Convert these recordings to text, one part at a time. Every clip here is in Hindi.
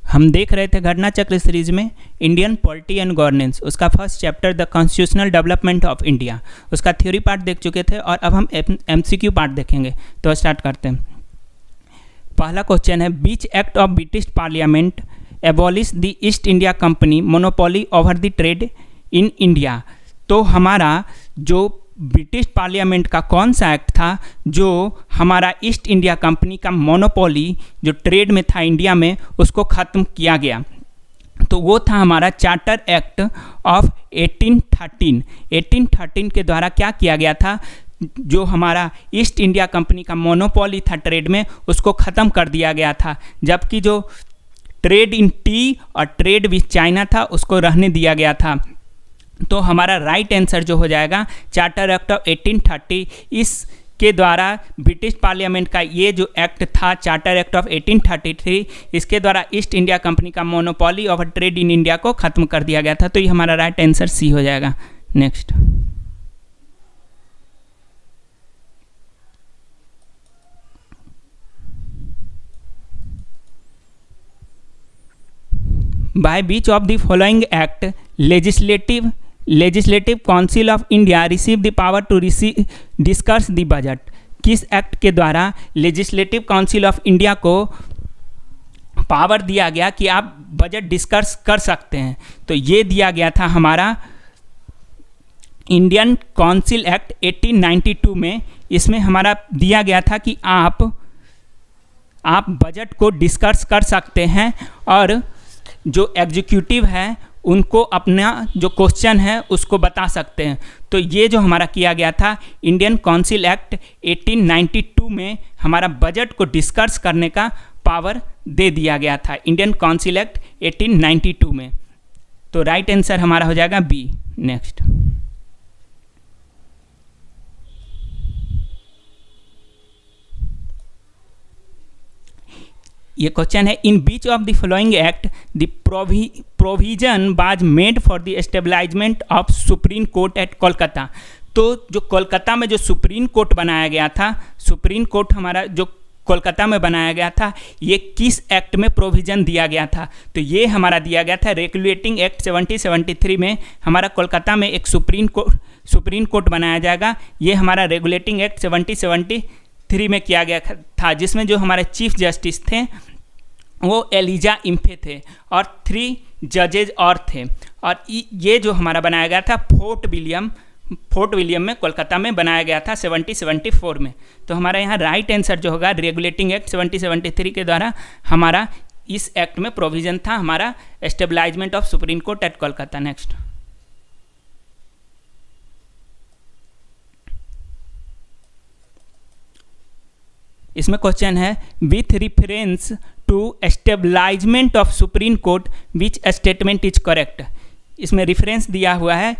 हम देख रहे थे घटना चक्र सीरीज में इंडियन पॉलिटी एंड गवर्नेंस, उसका first chapter the constitutional development of India, उसका थ्योरी पार्ट देख चुके थे और अब हम एमसीक्यू पार्ट देखेंगे। तो स्टार्ट करते हैं। पहला क्वेश्चन है, which act of British parliament abolish the East India company monopoly over the trade in India. तो हमारा जो ब्रिटिश पार्लियामेंट का कौन सा एक्ट था जो हमारा ईस्ट इंडिया कंपनी का मोनोपोली जो ट्रेड में था इंडिया में, उसको ख़त्म किया गया? तो वो था हमारा चार्टर एक्ट ऑफ 1813। 1813 के द्वारा क्या किया गया था, जो हमारा ईस्ट इंडिया कंपनी का मोनोपोली था ट्रेड में, उसको ख़त्म कर दिया गया था। जबकि जो ट्रेड इन टी और ट्रेड विथ चाइना था उसको रहने दिया गया था। तो हमारा राइट आंसर जो हो जाएगा चार्टर एक्ट ऑफ 1830, इसके द्वारा ब्रिटिश पार्लियामेंट का ये जो एक्ट था चार्टर एक्ट ऑफ 1833, इसके द्वारा ईस्ट इंडिया कंपनी का monopoly over trade in India को ख़त्म कर दिया गया था। तो ये हमारा राइट आंसर सी हो जाएगा। Next, by which of the following act legislative council of India receive the power to discuss the budget. किस एक्ट के द्वारा लेजिस्लेटिव काउंसिल ऑफ इंडिया को पावर दिया गया कि आप बजट डिस्कस कर सकते हैं? तो ये दिया गया था हमारा इंडियन काउंसिल एक्ट 1892 में। इसमें हमारा दिया गया था कि आप बजट को डिस्कस कर सकते हैं और जो एग्जीक्यूटिव है उनको अपना जो क्वेश्चन है उसको बता सकते हैं। तो ये जो हमारा किया गया था इंडियन काउंसिल एक्ट 1892 में हमारा बजट को डिस्कस करने का पावर दे दिया गया था इंडियन काउंसिल एक्ट 1892 में। तो राइट आंसर हमारा हो जाएगा बी। नेक्स्ट, ये क्वेश्चन है, in which of the following act the provision was made for the establishment of supreme court at Kolkata. तो जो कोलकाता में जो सुप्रीम कोर्ट बनाया गया था, सुप्रीम कोर्ट हमारा जो कोलकाता में बनाया गया था, ये किस एक्ट में प्रोविज़न दिया गया था? तो ये हमारा दिया गया था रेगुलेटिंग एक्ट 1773 में हमारा कोलकाता में एक सुप्रीम कोर्ट बनाया जाएगा। ये हमारा रेगुलेटिंग एक्ट 1773 में किया गया था, जिसमें जो हमारे चीफ जस्टिस थे वो एलिजा इम्फे थे और 3 जजेज और थे। और ये जो हमारा बनाया गया था फोर्ट विलियम में कोलकाता में बनाया गया था 1774 में। तो हमारा यहाँ राइट आंसर जो होगा रेगुलेटिंग एक्ट 1773 के द्वारा हमारा इस एक्ट में प्रोविज़न था हमारा establishment of supreme court at Kolkata. Next, इसमें क्वेश्चन है, with reference to establishment of supreme court which statement is correct. इसमें रिफरेंस दिया हुआ है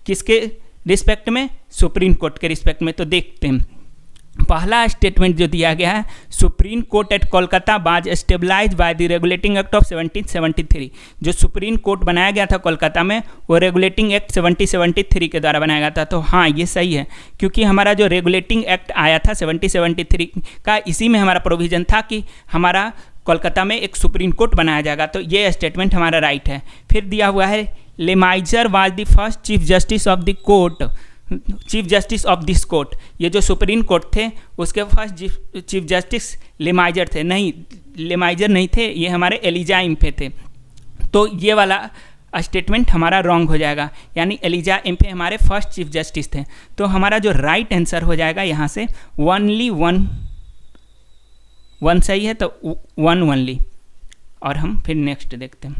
किसके रिस्पेक्ट में? सुप्रीम कोर्ट के रिस्पेक्ट में। तो देखते हैं, पहला स्टेटमेंट जो दिया गया है, supreme court at Kolkata was established by the regulating act of 1773। जो सुप्रीम कोर्ट बनाया गया था कोलकाता में वो रेगुलेटिंग एक्ट 1773 के द्वारा बनाया गया था। तो हाँ, ये सही है, क्योंकि हमारा जो रेगुलेटिंग एक्ट आया था 1773 का, इसी में हमारा प्रोविज़न था कि हमारा कोलकाता में एक सुप्रीम कोर्ट बनाया जाएगा। तो ये स्टेटमेंट हमारा राइट है। फिर दिया हुआ है, लेमाइजर was the first chief justice of the court, chief justice of this court. ये जो सुप्रीम कोर्ट थे उसके फर्स्ट चीफ जस्टिस लेमाइजर थे। नहीं, लेमाइजर नहीं थे, ये हमारे एलिजा इम्फे थे। तो ये वाला स्टेटमेंट हमारा रॉन्ग हो जाएगा, यानी एलिजा इम्फे हमारे फर्स्ट चीफ जस्टिस थे। तो हमारा जो राइट आंसर हो जाएगा यहाँ से ओनली वन सही है, तो वन ओनली। और हम फिर नेक्स्ट देखते हैं,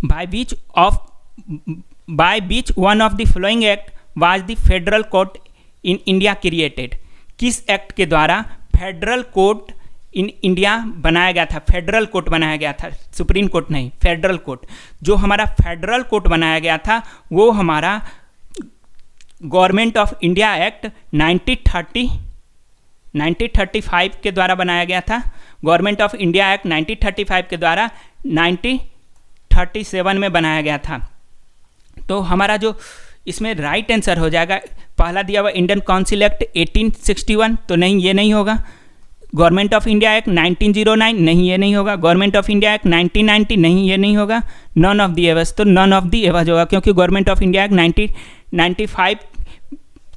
by which one of the following act was the federal court in India created। किस एक्ट के द्वारा फेडरल कोर्ट इन इंडिया बनाया गया था? फेडरल कोर्ट बनाया गया था, सुप्रीम कोर्ट नहीं, फेडरल कोर्ट। जो हमारा फेडरल कोर्ट बनाया गया था वो हमारा गवर्नमेंट ऑफ इंडिया एक्ट 1935 के द्वारा बनाया गया था। गवर्नमेंट ऑफ इंडिया एक्ट 1935 के द्वारा 1937 में बनाया गया था। तो हमारा जो इसमें राइट आंसर हो जाएगा पहला दिया हुआ इंडियन काउंसिल एक्ट 1861, तो नहीं ये नहीं होगा। गवर्नमेंट ऑफ इंडिया एक्ट 1909, नहीं ये नहीं होगा। गवर्नमेंट ऑफ इंडिया एक्ट 1990, नहीं ये नहीं होगा। नन ऑफ दी एवज, तो नन ऑफ दी एवज होगा, क्योंकि गवर्नमेंट ऑफ इंडिया एक्ट 1995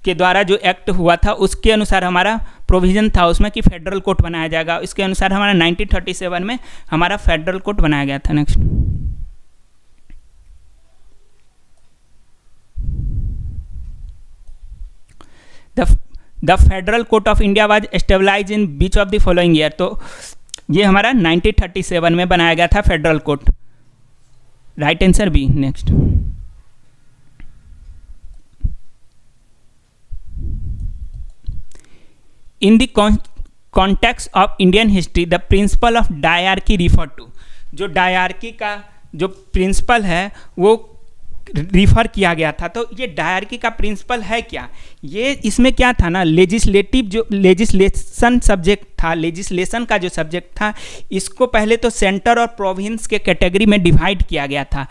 के द्वारा जो एक्ट हुआ था उसके अनुसार हमारा प्रोविज़न था उसमें कि फेडरल कोर्ट बनाया जाएगा। इसके अनुसार हमारा 1937 में हमारा फेडरल कोर्ट बनाया गया था। Next, the federal court of India was established in which of the following year, तो ये हमारा 1937 में बनाया गया था federal court. Right answer B. Next, in the context of Indian history the principal of diarchy refer to, जो डायरकी का जो प्रिंसिपल है वो रिफर किया गया था। तो ये डायरकी का प्रिंसिपल है क्या, ये इसमें क्या था ना, लेजिस्लेटिव जो लेजिस्लेशन सब्जेक्ट था, लेजिस्लेशन का जो सब्जेक्ट था, इसको पहले तो सेंटर और प्रोविंस के कैटेगरी में डिवाइड किया गया था।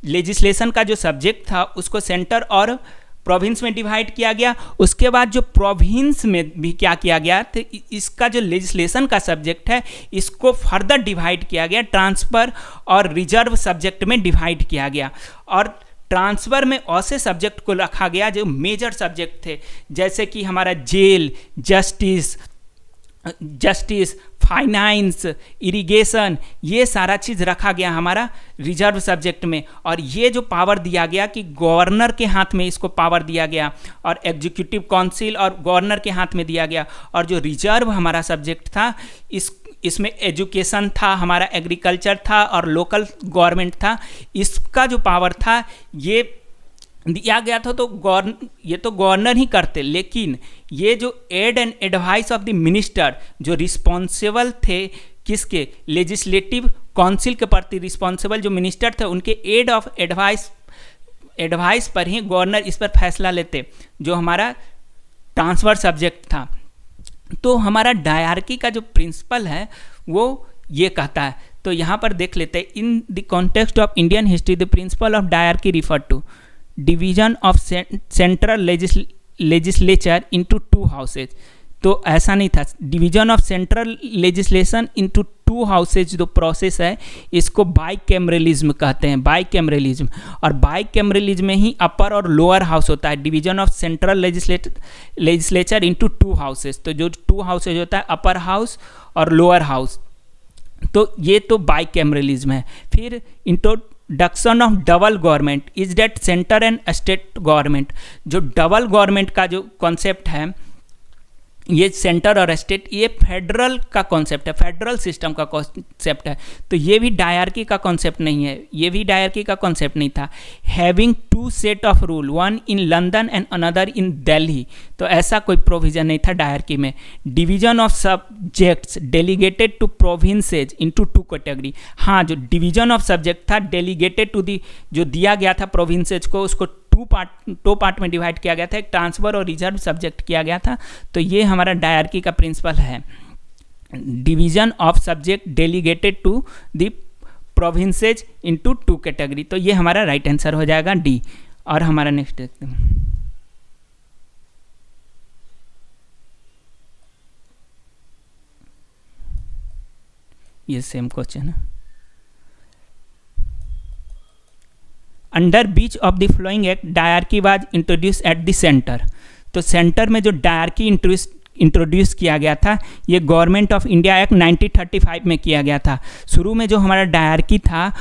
लेजिस्लेशन का जो सब्जेक्ट था उसको सेंटर और प्रोविंस में डिवाइड किया गया। उसके बाद जो प्रोविंस में भी क्या किया गया, तो इसका जो लेजिस्लेशन का सब्जेक्ट है इसको फर्दर डिवाइड किया गया, ट्रांसफ़र और रिजर्व सब्जेक्ट में डिवाइड किया गया। और ट्रांसफ़र में ऐसे सब्जेक्ट को रखा गया जो मेजर सब्जेक्ट थे, जैसे कि हमारा जेल, जस्टिस, फाइनेंस, इरिगेशन, ये सारा चीज़ रखा गया हमारा रिजर्व सब्जेक्ट में। और ये जो पावर दिया गया कि गवर्नर के हाथ में इसको पावर दिया गया, और एग्जीक्यूटिव काउंसिल और गवर्नर के हाथ में दिया गया। और जो रिजर्व हमारा सब्जेक्ट था इसमें एजुकेशन था, हमारा एग्रीकल्चर था और लोकल गवर्नमेंट था। इसका जो पावर था ये दिया गया था। तो ये तो गवर्नर ही करते, लेकिन ये जो aid and advice of the minister जो रिस्पॉन्सिबल थे किसके, लेजिस्लेटिव काउंसिल के प्रति रिस्पॉन्सिबल जो मिनिस्टर थे उनके एड ऑफ एडवाइस पर ही गवर्नर इस पर फैसला लेते, जो हमारा ट्रांसफर सब्जेक्ट था। तो हमारा डायरकी का जो प्रिंसिपल है वो ये कहता है। तो यहाँ पर देख लेते हैं, in the context of Indian history the principal of diarchy refer to division of central legislature into 2 houses. तो ऐसा नहीं था, division of central legislation into 2 houses जो प्रोसेस है इसको बाइकैमरलिज्म कहते हैं, बाइकैमरलिज्म। और बाइकैमरलिज्म में ही अपर और लोअर हाउस होता है, division of central legislature into 2 houses. तो जो 2 हाउसेज होता है अपर हाउस और लोअर हाउस, तो ये तो बाइकैमरलिज्म है। फिर introduction of double government is date centre and state government. जो डबल गवर्नमेंट का जो कॉन्सेप्ट है, ये सेंटर और स्टेट, ये फेडरल का कॉन्सेप्ट है, फेडरल सिस्टम का कॉन्सेप्ट है। तो ये भी डायरकी का कॉन्सेप्ट नहीं है, ये भी डायरकी का कॉन्सेप्ट नहीं था। Having 2 set of rule, one in London and another in Delhi, तो ऐसा कोई प्रोविजन नहीं था डायरकी में। Division of subjects delegated to provinces into 2 category. हाँ, जो डिवीजन ऑफ सब्जेक्ट था डेलीगेटेड टू दी, जो दिया गया था प्रोविंसेज को, उसको 2 पार्ट में डिवाइड किया गया था, एक ट्रांसफर और रिजर्व सब्जेक्ट किया गया था। तो ये हमारा डायरकी का प्रिंसिपल है, division of subject delegated to the provinces into 2 category. तो ये हमारा राइट आंसर हो जाएगा डी। और हमारा नेक्स्ट देखते हैं, ये सेम क्वेश्चन है। Under beach of the flowing act dyarchy was introduce eight the centre. तो सेंटर में जो डायरकी इंट्रोड्यूस किया गया था ये गवर्नमेंट ऑफ इंडिया एक्ट 1935 में किया गया था। शुरू में जो हमारा डायरकी था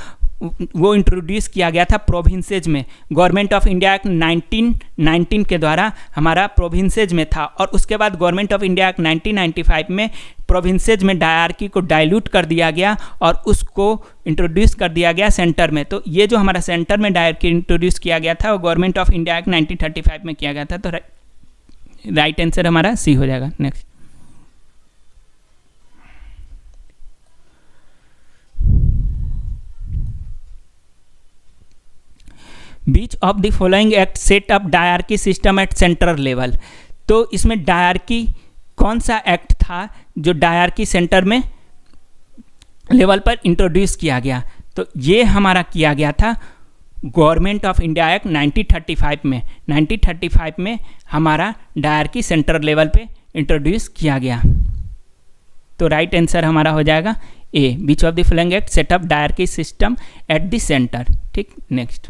वो इंट्रोड्यूस किया गया था प्रोविंसेज में, गवर्नमेंट ऑफ इंडिया एक्ट 1919 के द्वारा हमारा प्रोविंसेज में था। और उसके बाद गवर्नमेंट ऑफ इंडिया एक्ट 1995 में प्रोविंसेज में डायरकी को डाइल्यूट कर दिया गया और उसको इंट्रोड्यूस कर दिया गया सेंटर में। तो ये जो हमारा सेंटर में डायरकी इंट्रोड्यूस किया गया था वो गवर्नमेंट ऑफ इंडिया एक्ट 1935 में किया गया था। तो राइट आंसर हमारा सी हो जाएगा। Next, beach of the following act set up dyarchy system eight central level. तो इसमें डायरकी कौन सा एक्ट था जो डायरकी सेंटर में लेवल पर इंट्रोड्यूस किया गया? तो ये हमारा किया गया था गवर्नमेंट ऑफ इंडिया एक्ट 1935 में हमारा डायरकी सेंटर लेवल पे इंट्रोड्यूस किया गया। तो राइट आंसर हमारा हो जाएगा A, which of the following act set up diarchy system at the centre. ठीक, next.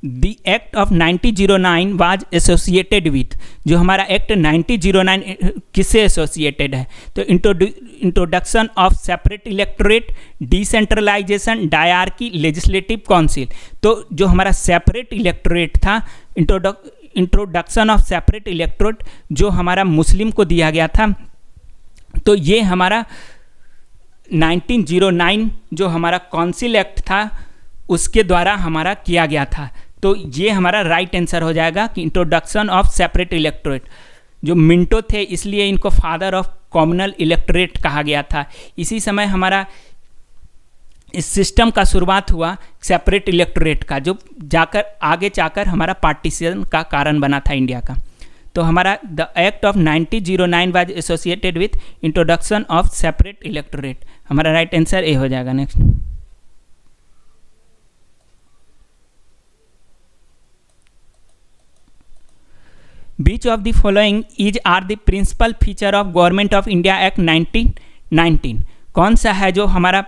The act of 1909 was associated with, जो हमारा एक्ट 1909 किससे एसोसिएटेड है? तो introduction of separate electorate, decentralisation, diarchy, legislative council. तो जो हमारा सेपरेट इलेक्टोरेट था, इंट्रोडक्शन ऑफ सेपरेट इलेक्टोरेट जो हमारा मुस्लिम को दिया गया था, तो ये हमारा 1909 जो हमारा काउंसिल एक्ट था उसके द्वारा हमारा किया गया था। तो ये हमारा राइट आंसर हो जाएगा कि इंट्रोडक्शन ऑफ सेपरेट इलेक्टोरेट। जो मिंटो थे इसलिए इनको फादर ऑफ कॉमनल इलेक्टोरेट कहा गया था। इसी समय हमारा इस सिस्टम का शुरुआत हुआ सेपरेट इलेक्टोरेट का, जो जाकर आगे जाकर हमारा पार्टीशन का कारण बना था इंडिया का। तो हमारा the act of 1909 was associated with introduction of separate electorate. हमारा राइट आंसर ए हो जाएगा। Next. Which of the following is are the principal feature of government of India act 1919? कौन सा है जो हमारा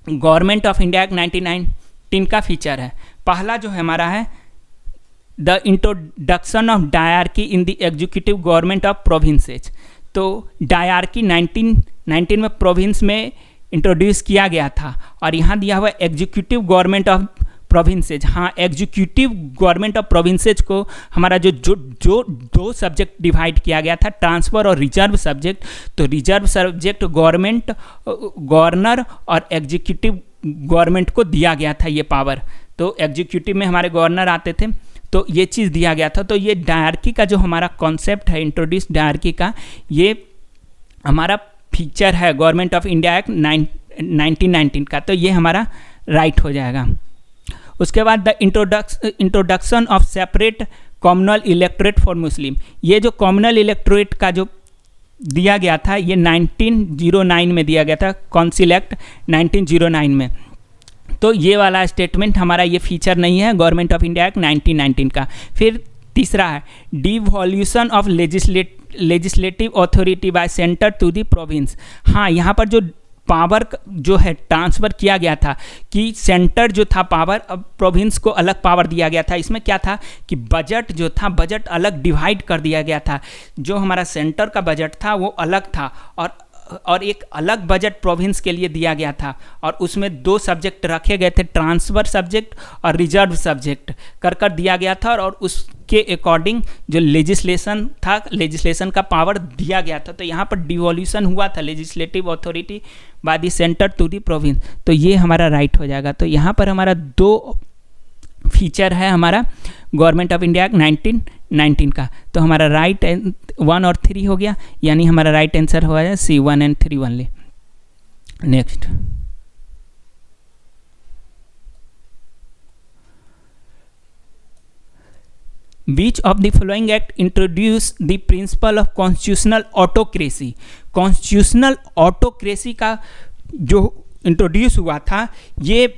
गवर्नमेंट ऑफ इंडिया एक्ट 1919 का फीचर है? पहला जो हमारा है the introduction of dyarchy in the executive government of provinces. तो डायरकी 1919 में प्रोविंस में इंट्रोड्यूस किया गया था, और यहाँ दिया हुआ एग्जीक्यूटिव गवर्नमेंट ऑफ प्रोविंसेज। हाँ, एग्जीक्यूटिव गवर्नमेंट ऑफ प्रोविंसेज को हमारा जो दो सब्जेक्ट डिवाइड किया गया था, ट्रांसफर और रिजर्व सब्जेक्ट। तो रिजर्व सब्जेक्ट गवर्नर और एग्जीक्यूटिव गवर्नमेंट को दिया गया था ये पावर। तो एग्जीक्यूटिव में हमारे गवर्नर आते थे, तो ये चीज़ दिया गया था। तो ये डायरकी का जो हमारा कॉन्सेप्ट है, इंट्रोड्यूस डायरकी का, ये हमारा फीचर है गवर्नमेंट ऑफ इंडिया एक्ट 1919 का। तो ये हमारा राइट हो जाएगा। उसके बाद the introduction of separate communal electorate for Muslim. ये जो कॉमनल इलेक्टोरेट का जो दिया गया था, ये 1909 में दिया गया था, काउंसिल एक्ट 1909 में। तो ये वाला स्टेटमेंट हमारा ये फीचर नहीं है गवर्नमेंट ऑफ इंडिया एक्ट 1919 का। फिर तीसरा है devolution of legislative authority by centre to the province. हाँ, यहाँ पर जो पावर जो है ट्रांसफ़र किया गया था कि सेंटर जो था पावर, अब प्रोविंस को अलग पावर दिया गया था। इसमें क्या था कि बजट जो था, बजट अलग डिवाइड कर दिया गया था। जो हमारा सेंटर का बजट था वो अलग था, और एक अलग बजट प्रोविंस के लिए दिया गया था, और उसमें दो सब्जेक्ट रखे गए थे, ट्रांसफ़र सब्जेक्ट और रिजर्व सब्जेक्ट कर दिया गया था। और उसके अकॉर्डिंग जो लेजिस्लेशन था, लेजिस्लेशन का पावर दिया गया था। तो यहाँ पर डिवॉल्यूशन हुआ था legislative authority by the centre to the province. तो ये हमारा राइट हो जाएगा। तो यहाँ पर हमारा दो फीचर है हमारा गवर्नमेंट ऑफ इंडिया 1919 का। तो हमारा राइट 1 और 3 हो गया, यानी हमारा राइट आंसर हो जाए C 1 and 3 only. Next. Which of the following act introduce the principle of constitutional autocracy? Constitutional autocracy का जो इंट्रोड्यूस हुआ था, ये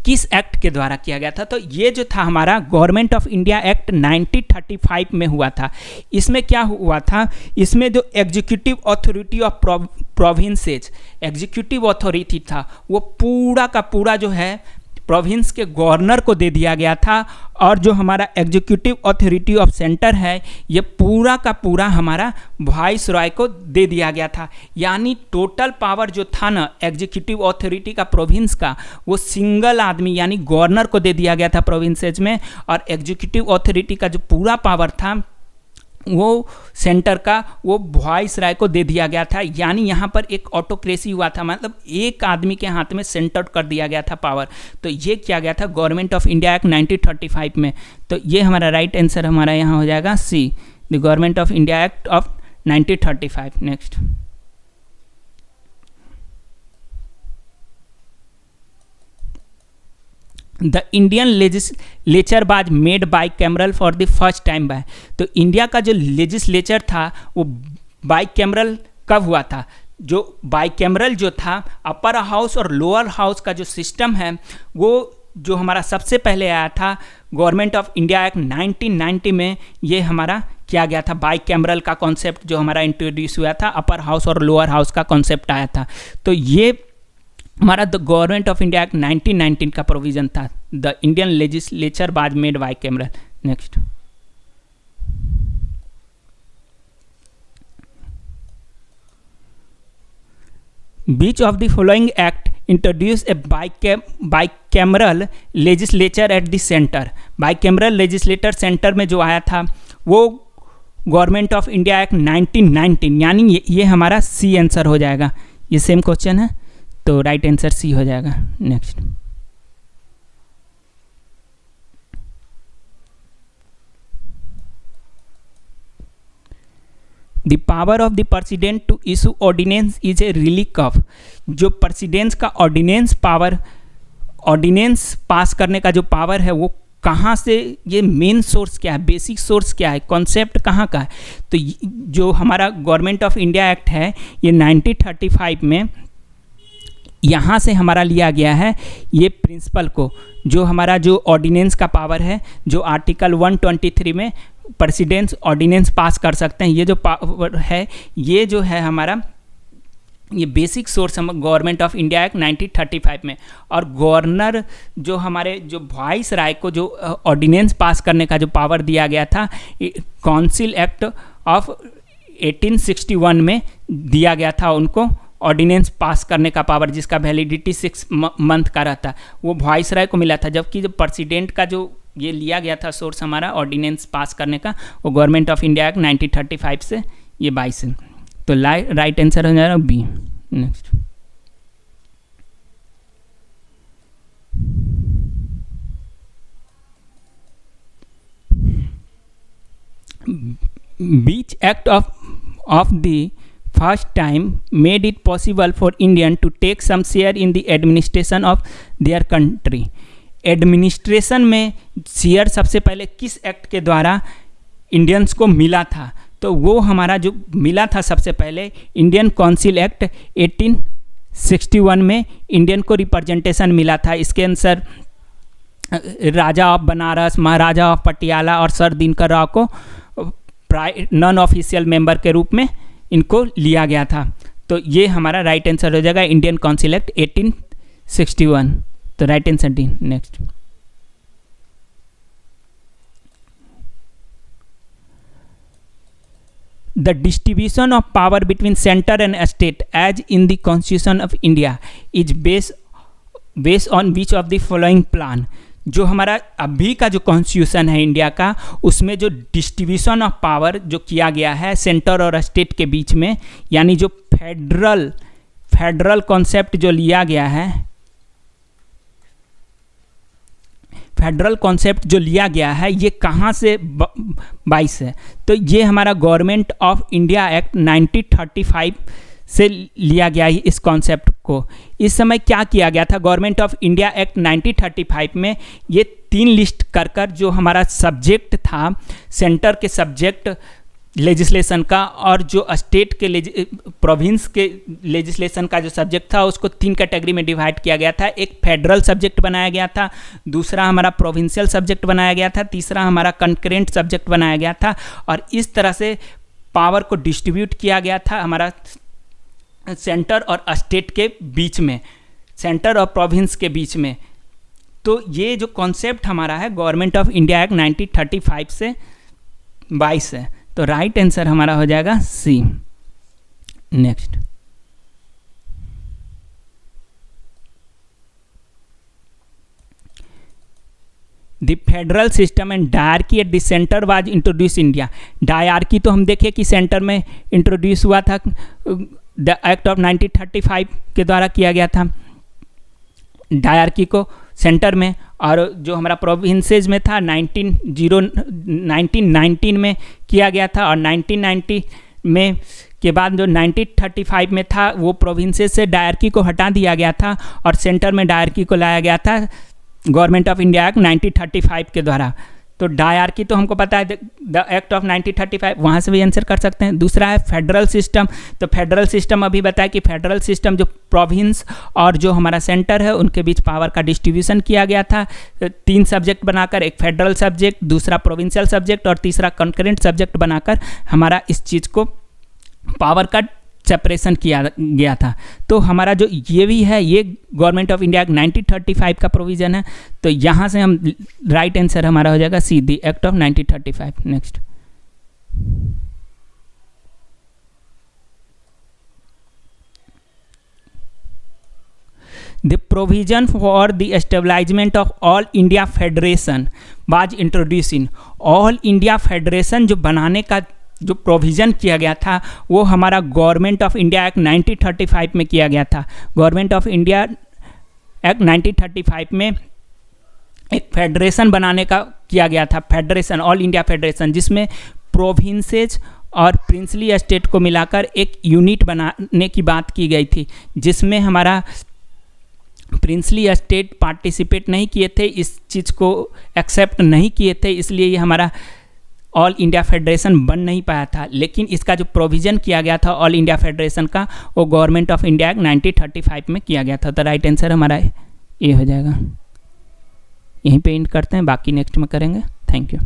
किस एक्ट के द्वारा किया गया था? तो ये जो था हमारा गवर्नमेंट ऑफ इंडिया एक्ट 1935 में हुआ था। इसमें क्या हुआ था, इसमें जो executive authority of provinces, executive authority था, वो पूरा का पूरा जो है प्रोविंस के गवर्नर को दे दिया गया था, और जो हमारा एग्जीक्यूटिव अथॉरिटी ऑफ सेंटर है, ये पूरा का पूरा हमारा वाइस रॉय को दे दिया गया था। यानी टोटल पावर जो था ना एग्जीक्यूटिव अथॉरिटी का प्रोविंस का, वो सिंगल आदमी यानी गवर्नर को दे दिया गया था प्रोविंसेज में, और एग्जीक्यूटिव अथॉरिटी का जो पूरा पावर था वो सेंटर का, वो वॉइस राय को दे दिया गया था। यानी यहाँ पर एक ऑटोक्रेसी हुआ था, मतलब एक आदमी के हाथ में सेंटर कर दिया गया था पावर। तो ये किया गया था गवर्नमेंट ऑफ इंडिया एक्ट 1935 में। तो ये हमारा राइट आंसर हमारा यहाँ हो जाएगा C, the government of India act of 1935। Next. The Indian legislature was made bicameral for the first time by. तो इंडिया का जो लेजिस्लेचर था वो बाई कैमरल कब हुआ था? जो बाइकैमरल जो था अपर हाउस और लोअर हाउस का जो सिस्टम है वो जो हमारा सबसे पहले आया था गवर्नमेंट ऑफ इंडिया एक्ट 1990 में, ये हमारा किया गया था। बाइकैमरल का कॉन्सेप्ट जो हमारा इंट्रोड्यूस हुआ था, अपर हाउस और लोअर हाउस का कॉन्सेप्ट आया था। तो ये हमारा the government of India act 1919 का प्रोविजन था। The Indian legislature was made bicameral. Next, which of the following act introduce a bicameral legislature at the center? bicameral legislature centre में जो आया था वो गवर्नमेंट ऑफ इंडिया एक्ट 1919, यानी ये हमारा सी आंसर हो जाएगा। ये सेम क्वेश्चन है तो राइट आंसर सी हो जाएगा। Next, the power of the president to issue ordinance is a relic of. जो प्रेसिडेंस का ऑर्डिनेंस पावर, ऑर्डिनेंस पास करने का जो पावर है वो कहाँ से, ये मेन सोर्स क्या है, बेसिक सोर्स क्या है, कॉन्सेप्ट कहाँ का है? तो जो हमारा गवर्नमेंट ऑफ इंडिया एक्ट है ये 1935 में यहाँ से हमारा लिया गया है ये प्रिंसिपल को। जो हमारा जो ऑर्डिनेंस का पावर है, जो आर्टिकल 123 में प्रेसिडेंट्स ऑर्डिनेंस पास कर सकते हैं, ये जो पावर है ये जो है हमारा ये बेसिक सोर्स हम गवर्नमेंट ऑफ इंडिया एक्ट 1935 में। और गवर्नर जो हमारे जो वॉइस राय को जो ऑर्डिनेंस पास करने का जो पावर दिया गया था काउंसिल एक्ट ऑफ 1861 में दिया गया था उनको ऑर्डिनेंस पास करने का पावर, जिसका वैलिडिटी 6 मंथ का रहता, वो वॉइस राय को मिला था। जबकि जो प्रेसिडेंट का जो ये लिया गया था सोर्स हमारा ऑर्डिनेंस पास करने का, वो गवर्नमेंट ऑफ इंडिया एक्ट 1935 से ये 22 है। तो राइट आंसर हो जाएगा B. Next, which act of the first time made it possible for Indian to take some share in the administration of their country. Administration में शेयर सबसे पहले किस एक्ट के द्वारा इंडियंस को मिला था? तो वो हमारा जो मिला था सबसे पहले इंडियन काउंसिल एक्ट 1861 में इंडियन को रिप्रेजेंटेशन मिला था। इसके answer Raja of Banaras, Maharaja of Patiala और सर दिनकर राव को नॉन ऑफिशियल मेंबर के रूप में इनको लिया गया था। तो ये हमारा राइट आंसर हो जाएगा इंडियन काउंसिल एक्ट 1861। तो right answer D. Next, the distribution of power between center and state as in the constitution of India is based on which of the following plan? जो हमारा अभी का जो कॉन्स्टिट्यूशन है इंडिया का, उसमें जो डिस्ट्रीब्यूशन ऑफ पावर जो किया गया है सेंटर और स्टेट के बीच में, यानी जो फेडरल कॉन्सेप्ट जो लिया गया है, फेडरल कॉन्सेप्ट जो लिया गया है ये कहाँ से 22 है? तो ये हमारा गवर्नमेंट ऑफ इंडिया एक्ट 1935 से लिया गया है इस कॉन्सेप्ट को। इस समय क्या किया गया था? गवर्नमेंट ऑफ इंडिया एक्ट 1935 में ये 3 लिस्ट कर जो हमारा सब्जेक्ट था, सेंटर के सब्जेक्ट लेजिस्लेशन का और जो स्टेट के प्रोविंस के लेजिस्लेशन का जो सब्जेक्ट था उसको 3 कैटेगरी में डिवाइड किया गया था। एक फेडरल सब्जेक्ट बनाया गया था, दूसरा हमारा प्रोविंशियल सब्जेक्ट बनाया गया था, तीसरा हमारा कंकरेंट सब्जेक्ट बनाया गया था। और इस तरह से पावर को डिस्ट्रीब्यूट किया गया था हमारा सेंटर और स्टेट के बीच में, सेंटर और प्रोविंस के बीच में। तो ये जो कॉन्सेप्ट हमारा है गवर्नमेंट ऑफ इंडिया एक्ट 1935 से 22 है। तो राइट आंसर हमारा हो जाएगा C. Next, the federal system and diarchy at the centre was introduce India. Diarchy तो हम देखें कि सेंटर में इंट्रोड्यूस हुआ था, द एक्ट ऑफ 1935 के द्वारा किया गया था डायरकी को सेंटर में, और जो हमारा प्रोविंसेस में था 1919 में किया गया था। और 1990 में के बाद जो 1935 में था वो प्रोविंसेस से डायरकी को हटा दिया गया था और सेंटर में डायरकी को लाया गया था गवर्नमेंट ऑफ इंडिया एक्ट 1935 के द्वारा। तो डायरकी तो हमको पता है, द एक्ट ऑफ 1935, वहाँ से भी आंसर कर सकते हैं। दूसरा है फेडरल सिस्टम, तो फेडरल सिस्टम अभी बताया कि फेडरल सिस्टम जो प्रोविंस और जो हमारा सेंटर है उनके बीच पावर का डिस्ट्रीब्यूशन किया गया था 3 सब्जेक्ट बनाकर, एक फेडरल सब्जेक्ट, दूसरा प्रोविंशियल सब्जेक्ट और तीसरा कंकरेंट सब्जेक्ट बनाकर हमारा इस चीज़ को पावर का सेपरेशन किया गया था। तो हमारा जो ये भी है, ये गवर्नमेंट ऑफ इंडिया 1935 का प्रोविज़न है। तो यहाँ से हम राइट आंसर हमारा हो जाएगा C, the act of 1935। Next, the provision for the establishment of all India federation was introduce in. All India federation जो बनाने का जो प्रोविज़न किया गया था वो हमारा गवर्नमेंट ऑफ इंडिया एक्ट 1935 में किया गया था। गवर्नमेंट ऑफ इंडिया एक्ट 1935 में एक फेडरेशन बनाने का किया गया था, फेडरेशन, ऑल इंडिया फेडरेशन, जिसमें प्रोविंसेज और प्रिंसली स्टेट को मिलाकर एक यूनिट बनाने की बात की गई थी, जिसमें हमारा प्रिंसली स्टेट पार्टिसिपेट नहीं किए थे, इस चीज़ को एक्सेप्ट नहीं किए थे, इसलिए ये हमारा ऑल इंडिया फेडरेशन बन नहीं पाया था। लेकिन इसका जो प्रोविज़न किया गया था ऑल इंडिया फेडरेशन का, वो गवर्नमेंट ऑफ इंडिया एक्ट 1935 में किया गया था। तो राइट आंसर हमारा ये हो जाएगा। यहीं पे एंड करते हैं, बाकी नेक्स्ट में करेंगे। Thank you.